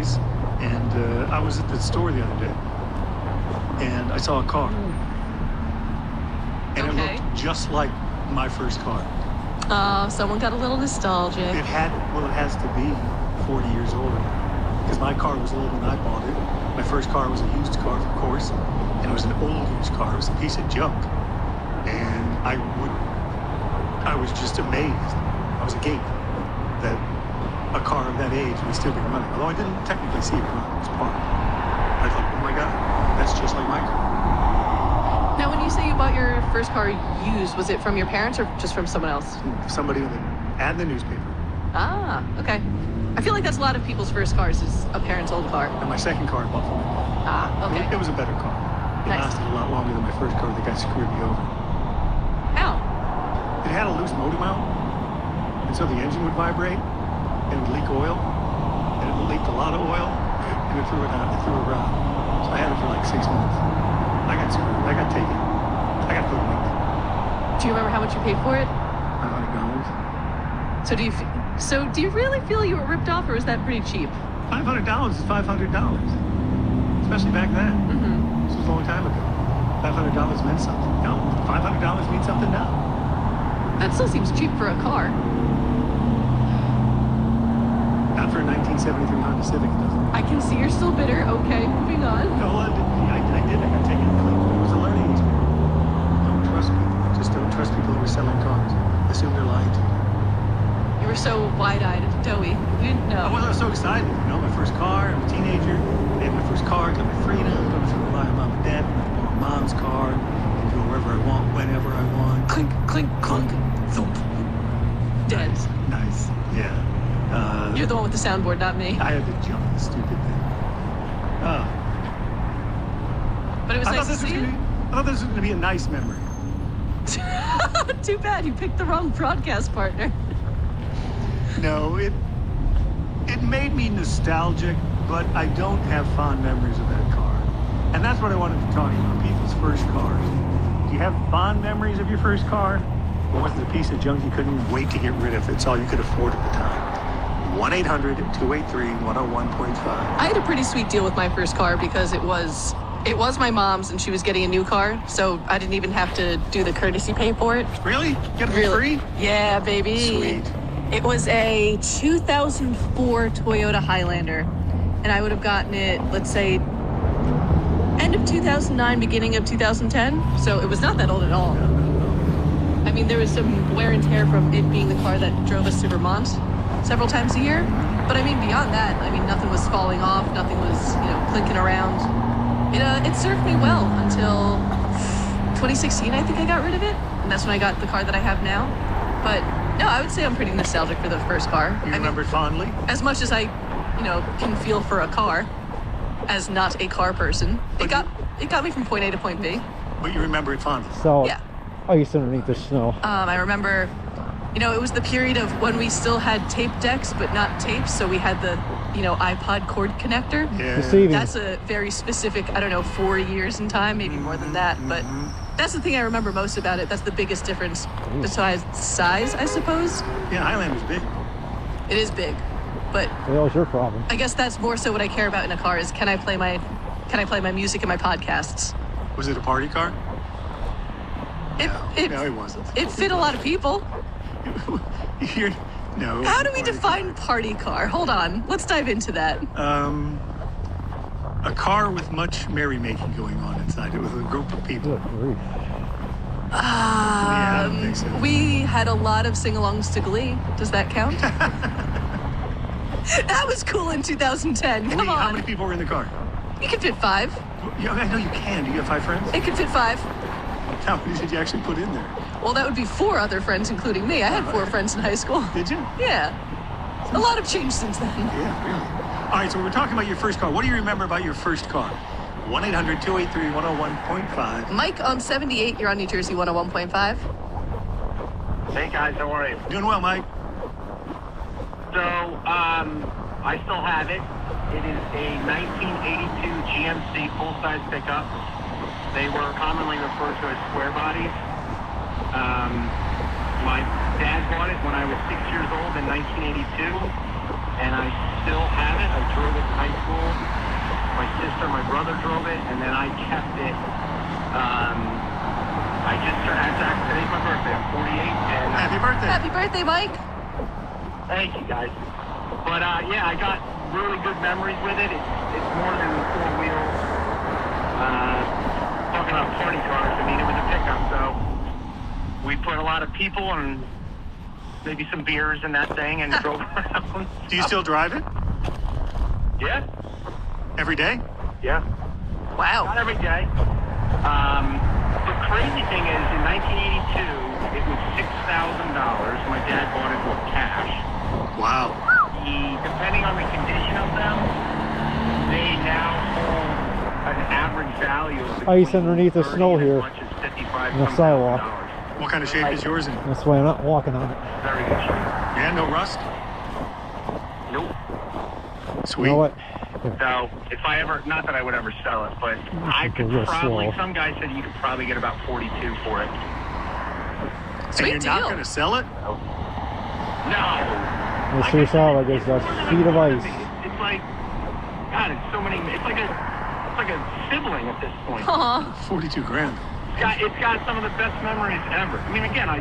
place, and I was at the store the other day, and I saw a car, and it looked just like my first car. Someone got a little nostalgic. It has to be 40 years old, because my car was old when I bought it. My first car was a used car, of course, and it was an old used car. It was a piece of junk, and I was just amazed. I was agape that a car of that age would still be running. Although I didn't technically see it run, it was parked. I thought, oh my God, that's just like my car. Now, when you say you bought your first car used, was it from your parents or just from someone else? Somebody with an ad in the newspaper. Ah, okay. I feel like that's a lot of people's first cars is a parent's old car. And my second car I bought from my mom. Ah, okay. It was a better car. It lasted a lot longer than my first car. The guy screwed me over. How? It had a loose motor mount, and so the engine would vibrate, and it would leak oil, and it leaked a lot of oil, and it threw it out. It threw a rod. So I had it for like 6 months. I got screwed. I got taken. I got hoodwinked. Do you remember how much you paid for it? $500. So do you really feel you were ripped off, or is that pretty cheap? $500 is $500, especially back then. Mm-hmm. This was a long time ago. $500 meant something. No, $500 means something now. That still seems cheap for a car. Not for a 1973 Honda Civic, it doesn't. I can see you're still bitter. Okay, moving on. No, I did. I got taken. It was a learning experience. Don't trust people. Just don't trust people who are selling cars. Assume they're lying to you. You were so wide-eyed and doughy. You didn't know. I wasn't so excited. You know, my first car. I'm a teenager. I had my first car. Got my freedom. Don't have to rely on mom and dad. I borrow mom's car. I can go wherever I want, whenever I want. Clink, clink, clunk, thump. Dead. Nice. Yeah. You're the one with the soundboard, not me. I had to jump the stupid thing. But it was nice to see you. I thought this was going to be a nice memory. Too bad you picked the wrong broadcast partner. No, it made me nostalgic, but I don't have fond memories of that car. And that's what I wanted to talk about, people's first cars. Do you have fond memories of your first car? Or was it a piece of junk you couldn't wait to get rid of? It's all you could afford at the time. 1-800-283-101.5. I had a pretty sweet deal with my first car because it was my mom's and she was getting a new car, so I didn't even have to do the courtesy pay for it. Really? Get it for free? Yeah, baby. Sweet. It was a 2004 Toyota Highlander, and I would have gotten it, let's say, end of 2009, beginning of 2010, so it was not that old at all. I mean, there was some wear and tear from it being the car that drove us to Vermont several times a year, but I mean, beyond that, I mean, nothing was falling off, nothing was, clinking around. It served me well until 2016, I think I got rid of it, and that's when I got the car that I have now. But no, I would say I'm pretty nostalgic for the first car. You remember it fondly? As much as I, can feel for a car, as not a car person, it got me from point A to point B. But you remember it fondly? So, yeah. I used to underneath the snow. I remember, it was the period of when we still had tape decks, but not tapes, so we had the, iPod cord connector. Yeah. Deceiving. That's a very specific, 4 years in time, maybe more than that, but that's the thing I remember most about it. That's the biggest difference besides size, I suppose. Yeah, Highlander's big. It is big, but Well, that was your problem. I guess that's more so what I care about in a car is can I play my music and my podcasts. Was it a party car? No, it wasn't. It fit a lot of people. No. How do we define party car? Hold on, let's dive into that. A car with much merrymaking going on inside it with a group of people. Good grief. Yeah, I don't think so. We had a lot of sing-alongs to Glee. Does that count? That was cool in 2010. Come on. How many people were in the car? You can fit 5. Yeah, I know you can. Do you have 5 friends? It could fit 5. How many did you actually put in there? Well, that would be 4 other friends, including me. I had 4 friends in high school. Did you? Yeah. A lot have changed since then. Yeah, really. All right, so we're talking about your first car. What do you remember about your first car? 1-800-283-101.5. Mike on 78, you're on New Jersey 101.5. Hey guys, how are you? Doing well, Mike. So, I still have it. It is a 1982 GMC full-size pickup. They were commonly referred to as square bodies. My dad bought it when I was 6 years old in 1982, and I still have it. I drove it high school. My sister, my brother drove it, and then I kept it. I just today's my birthday. I'm 48, and Happy birthday. Happy birthday, Mike. thank you guys. But yeah, I got really good memories with it. It's more than four wheels. Talking about party cars, I mean, it was a pickup, so we put a lot of people and maybe some beers in that thing and drove around. Do you still drive it? Yeah. Every day? Yeah. Wow. Not every day. The crazy thing is, in 1982, it was $6,000. My dad bought it with cash. Wow. Depending on the condition of them, they now hold an average value of Ice underneath the 30 snow as here. much as $55,000. On the sidewalk. What kind of shape is yours in? That's why I'm not walking on it. Very good shape. Yeah, no rust? Nope. Sweet. You know what? So, if I ever, not that I would ever sell it, but I go could real probably, slow. some guy said you could probably get about 42 for it. And Sweet you're not deal. going to sell it? No! Let's see how I guess that's feet of ice. It's like, God, it's so many, it's like a sibling at this point. Aw. 42 grand. It's got some of the best memories ever. I mean, again, I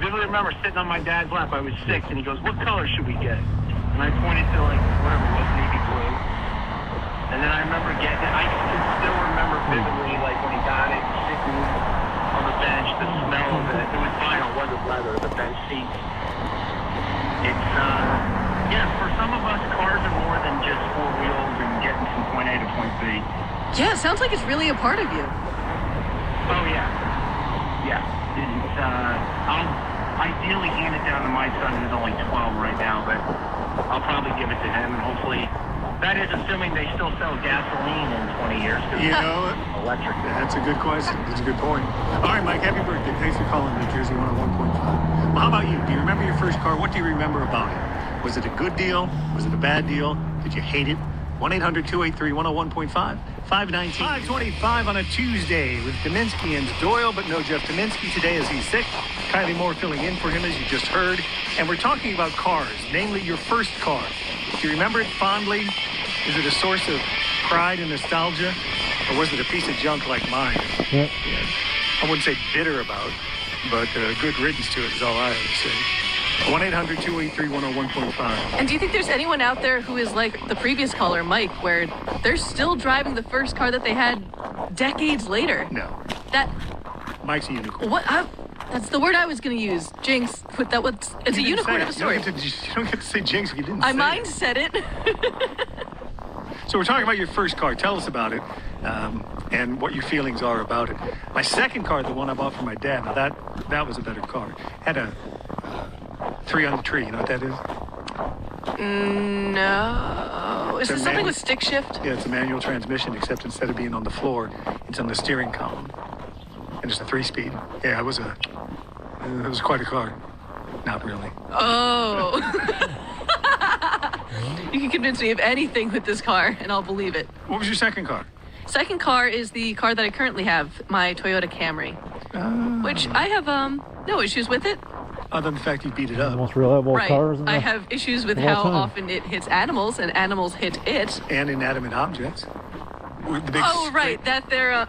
vividly remember sitting on my dad's lap. I was 6, and he goes, "What color should we get?" And I pointed to, like, whatever it was, navy blue. And then I remember getting it. I can still remember vividly, like, when he got it, sitting on the bench, the smell of it. It was vinyl, it wasn't leather, the bench seats. It's, yeah, for some of us, cars are more than just four wheels and getting from point A to point B. Yeah, sounds like it's really a part of you. Oh, yeah. Yeah. It's, I'll ideally hand it down to my son, who's only 12 right now, but I'll probably give it to him, and hopefully, that is assuming they still sell gasoline in 20 years. You know, Electric. that's a good question. That's a good point. All right, Mike, happy birthday. Thanks for calling New Jersey 101.5. Well, how about you? Do you remember your first car? What do you remember about it? Was it a good deal? Was it a bad deal? Did you hate it? 1-800-283-101.5. 525 on a Tuesday with Kaminsky and Doyle, but no Jeff Kaminsky today as he's sick. Kylie Moore filling in for him, as you just heard. And we're talking about cars, namely your first car. Do you remember it fondly? Is it a source of pride and nostalgia? Or was it a piece of junk like mine? Yeah. I wouldn't say bitter about, but good riddance to it is all I would say. 1-800-283-101.5. And do you think there's anyone out there who is like the previous caller, Mike, where they're still driving the first car that they had decades later? No. That, Mike's a unicorn. that's the word I was going to use. Jinx. It's a You didn't unicorn say of a it. story. You don't get to say jinx if you didn't I say mind it. said it. So we're talking about your first car. Tell us about it and what your feelings are about it. My second car, the one I bought for my dad, now that was a better car. Had a 3 on the tree. You know what that is? No. Is It's a this something man- with stick shift? Yeah, it's a manual transmission, except instead of being on the floor, it's on the steering column. And it's a 3-speed. Yeah, it was quite a car. Not really. Oh. You can convince me of anything with this car, and I'll believe it. What was your second car? Second car is the car that I currently have, my Toyota Camry, which I have no issues with it. Other than the fact you beat it The up. most reliable Right. cars in I the have issues with of all how time. often it hits animals and animals hit it. And inanimate objects. With the big Oh, right. That their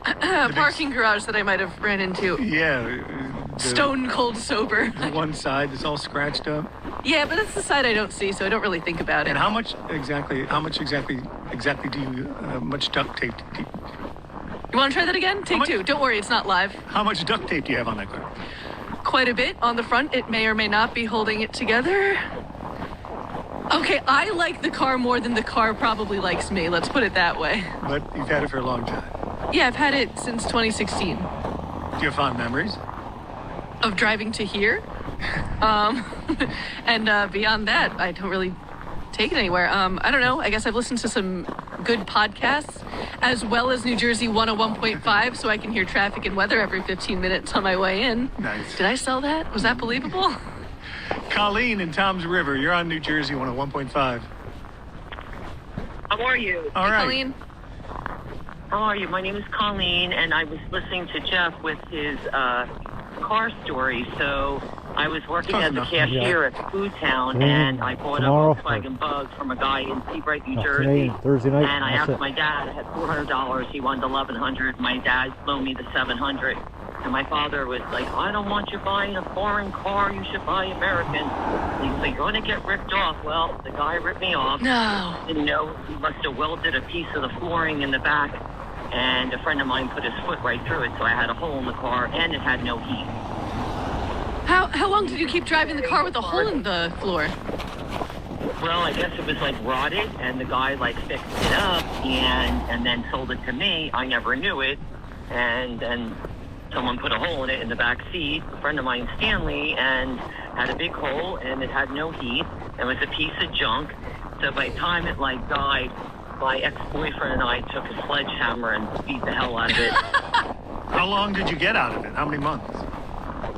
parking garage that I might have ran into. Yeah. Stone cold sober. The one side that's all scratched up. Yeah, but that's the side I don't see, so I don't really think about it. And how much exactly do you, much duct tape, You want to try that again? Take much- 2. Don't worry, it's not live. how much duct tape do you have on that car? Quite a bit. On the front, it may or may not be holding it together. Okay, I like the car more than the car probably likes me. Let's put it that way. But you've had it for a long time. Yeah, I've had it since 2016. Do you have fond memories? Of driving to here. And beyond that, I don't really take it anywhere. I don't know. I guess I've listened to some good podcasts, as well as New Jersey 101.5, so I can hear traffic and weather every 15 minutes on my way in. Nice. Did I sell that? Was that believable? Colleen in Tom's River, you're on New Jersey 101.5. How are you? All Hey, right. Colleen. How are you? My name is Colleen, and I was listening to Jeff with his car story. So I was working Close as a enough. cashier at Food Town, and I bought Tomorrow? a Volkswagen Bug from a guy in Seabright, New No, Jersey. today and Thursday night. And I That's asked it. my dad. I had $400. He wanted $1,100. My dad loaned me the $700. And my father was like, I don't want you buying a foreign car. You should buy American. And he was like, you're going to get ripped off. Well, the guy ripped me off. No. Didn't know he must have welded a piece of the flooring in the back. And a friend of mine put his foot right through it. So I had a hole in the car, and it had no heat. How long did you keep driving the car with a hole in the floor? Well, I guess it was like rotted, and the guy like fixed it up and then sold it to me. I never knew it. And then someone put a hole in it in the back seat, a friend of mine, Stanley, and had a big hole, and it had no heat. It was a piece of junk. So by the time it like died, my ex-boyfriend and I took a sledgehammer and beat the hell out of it. How long did you get out of it? How many months?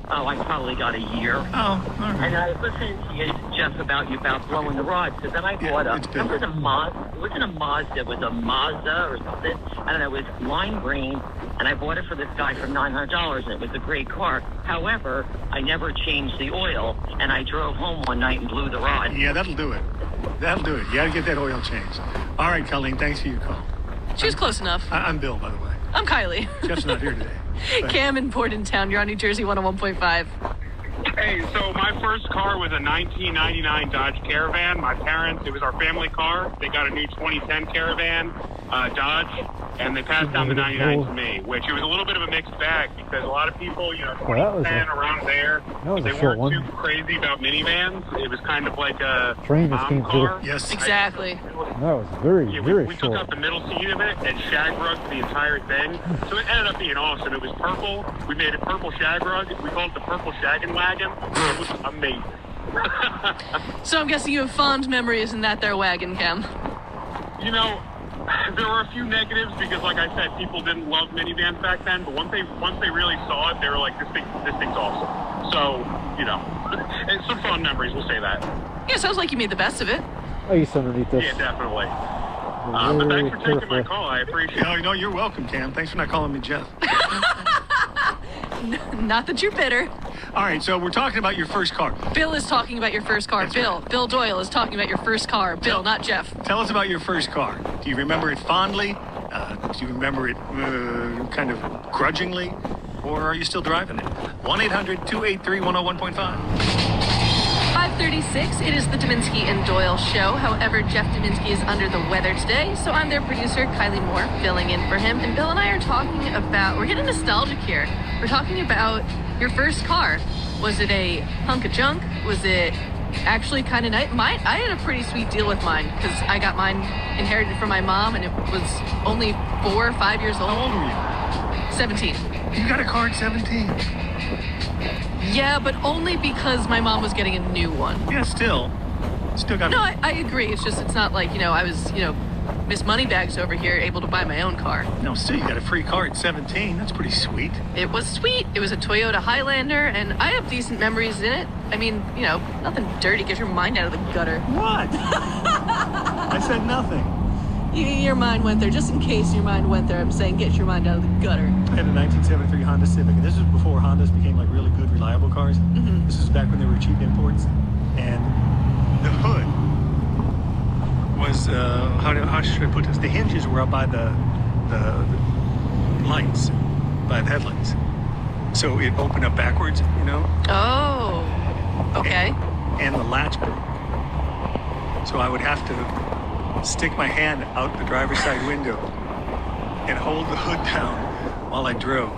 Oh, I probably got a year. Oh, all right. And I was listening to you, Jeff, about blowing the rod. So then I bought it's been- it wasn't a Mazda, it was a Mazda or something. I don't know, it was lime green. And I bought it for this guy for $900, and it was a great car. However, I never changed the oil, and I drove home one night and blew the rod. Yeah, that'll do it. That'll do it. You gotta get that oil changed. All right, Colleen, thanks for your call. She was close enough. I'm Bill, by the way. I'm Kylie. Jeff's not here today. But- Cam in Bordentown. You're on New Jersey 101.5. Hey, so my first car was a 1999 Dodge Caravan. My parents, it was our family car. They got a new 2010 Caravan, Dodge, and they passed down the 99 to me, which it was a little bit of a mixed bag because a lot of people, you know, Well, that was 2010 around there, that was a they short weren't one. too crazy about minivans. It was kind of like a Train just mom came through. car. Yes. Exactly. That was very, Yeah, very we took short. out the middle seat of it and shag rugged the entire thing. So it ended up being awesome. It was purple. We made it purple shag rug. We called it the Purple Shaggin' Wagon. It was amazing. So I'm guessing you have fond memories in that there wagon, Cam. You know, there were a few negatives because, like I said, people didn't love minivans back then. But once they really saw it, they were like, this thing's awesome. So, you know, and some fun memories. We'll say that. Yeah, sounds like you made the best of it. Ice underneath this. Yeah, definitely. But Very thanks for taking my careful. call. I appreciate it. No, you're welcome, Cam. Thanks for not calling me Jeff. Not that you're bitter. All right, so we're talking about your first car. Bill is talking about your first car. That's Bill Doyle is talking about your first car. Bill, not Jeff. Tell us about your first car. Do you remember it fondly? Do you remember it kind of grudgingly? Or are you still driving it? 1-800-283-101.5. 5:36. It is the Dominski and Doyle show. However, Jeff Dominski is under the weather today, so I'm their producer, Kylie Moore, filling in for him. And Bill and I are talking about, we're getting nostalgic here. We're talking about your first car. Was it a hunk of junk? Was it actually kind of nice? I had a pretty sweet deal with mine because I got mine inherited from my mom, and it was only 4 or 5 years How old. old were 17. you? You got a car at 17? Yeah, but only because my mom was getting a new one. Yeah, still got No, I agree. It's not like, I was, Miss Moneybags over here able to buy my own car. No, still, you got a free car at 17. That's pretty sweet. It was sweet. It was a Toyota Highlander, and I have decent memories in it. I mean, nothing dirty. Get your mind out of the gutter. What? I said nothing. Your mind went there. Just in case your mind went there, I'm saying get your mind out of the gutter. I had a 1973 Honda Civic, and this was before Hondas became like really good, reliable cars. Mm-hmm. This was back when they were cheap imports, and the hood was how should I put this? The hinges were up by the lights, by the headlights, so it opened up backwards, Oh, okay. and the latch broke. So I would have to stick my hand out the driver's side window and hold the hood down while I drove.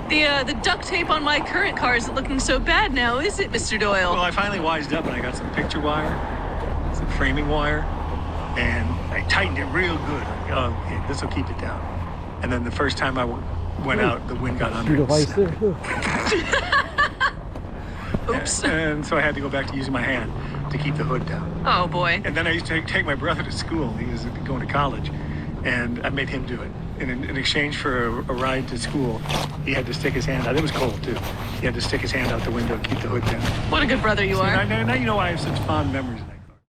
The duct tape on my current car isn't looking so bad now, is it, Mr. Doyle? Well, I finally wised up and I got some picture wire, some framing wire, and I tightened it real good. Oh, okay, this will keep it down. And then the first time I went out, the wind got under Sheet it. of ice there. Oops. And so I had to go back to using my hand to keep the hood down. Oh, boy. And then I used to take my brother to school. He was going to college, and I made him do it. And in exchange for a ride to school, he had to stick his hand out. It was cold, too. He had to stick his hand out the window and keep the hood down. What a good brother you are. Now you know why I have such fond memories.